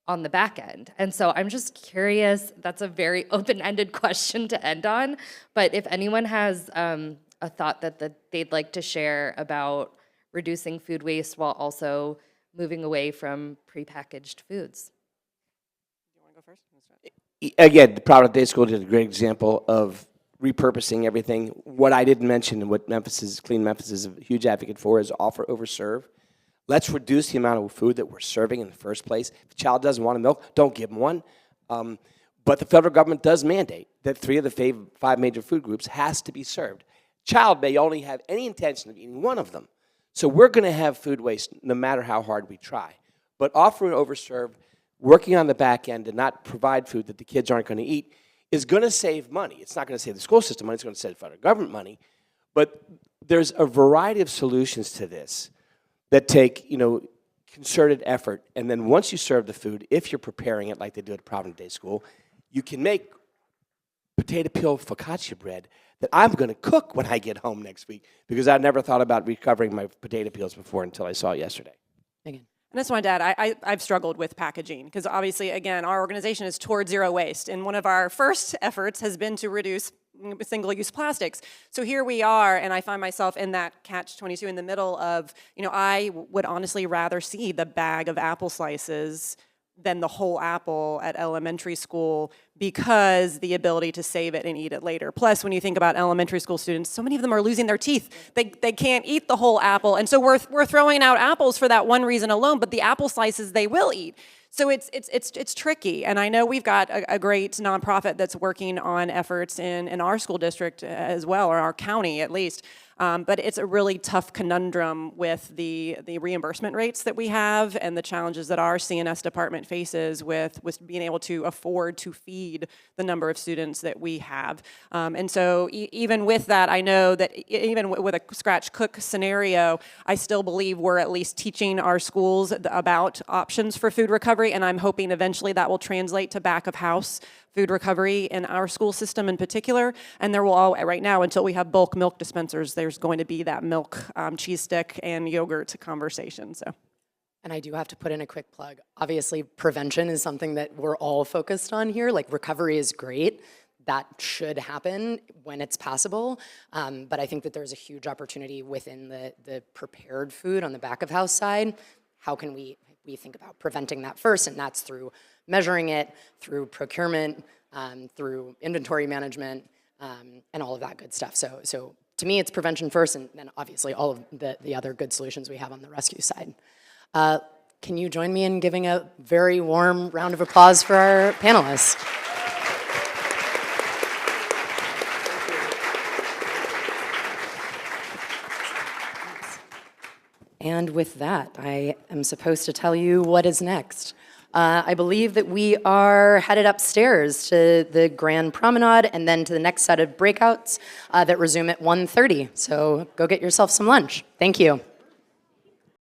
on the back end. And so I'm just curious, that's a very open-ended question to end on, but if anyone has a thought that they'd like to share about reducing food waste while also moving away from prepackaged foods. Do you want to go first? Again, the Providence Day School did a great example of repurposing everything. What I didn't mention, and what Clean Memphis is a huge advocate for, is offer over serve. Let's reduce the amount of food that we're serving in the first place. If a child doesn't want a milk, don't give them one. But the federal government does mandate that 3 of the 5 major food groups has to be served. Child may only have any intention of eating one of them. So we're going to have food waste no matter how hard we try. But offering overserve, working on the back end and not provide food that the kids aren't going to eat is going to save money. It's not going to save the school system money. It's going to save the federal government money. But there's a variety of solutions to this that take, concerted effort. And then once you serve the food, if you're preparing it like they do at Providence Day School, you can make potato peel focaccia bread that I'm going to cook when I get home next week, because I never thought about recovering my potato peels before until I saw it yesterday. Megan. And that's my dad. I've struggled with packaging because obviously, again, our organization is towards zero waste. And one of our first efforts has been to reduce single-use plastics. So here we are, and I find myself in that catch-22 in the middle of, I would honestly rather see the bag of apple slices than the whole apple at elementary school, because the ability to save it and eat it later. Plus, when you think about elementary school students, so many of them are losing their teeth. They can't eat the whole apple, and so we're throwing out apples for that one reason alone, but the apple slices they will eat. So it's tricky, and I know we've got a great nonprofit that's working on efforts in our school district as well, or our county at least. But it's a really tough conundrum with the reimbursement rates that we have and the challenges that our CNS department faces with being able to afford to feed the number of students that we have. And so even with that, I know that even with a scratch cook scenario, I still believe we're at least teaching our schools about options for food recovery, and I'm hoping eventually that will translate to back of house food recovery in our school system in particular. And there will right now, until we have bulk milk dispensers, there's going to be that milk, cheese stick, and yogurt conversation. So. And I do have to put in a quick plug. Obviously, prevention is something that we're all focused on here. Like, recovery is great. That should happen when it's possible. But I think that there's a huge opportunity within the prepared food on the back of house side. How can we think about preventing that first? And that's through measuring it, through procurement, through inventory management, and all of that good stuff. So to me, it's prevention first, and then obviously all of the other good solutions we have on the rescue side. Can you join me in giving a very warm round of applause for our panelists? And with that, I am supposed to tell you what is next. I believe that we are headed upstairs to the Grand Promenade and then to the next set of breakouts that resume at 1:30. So go get yourself some lunch. Thank you.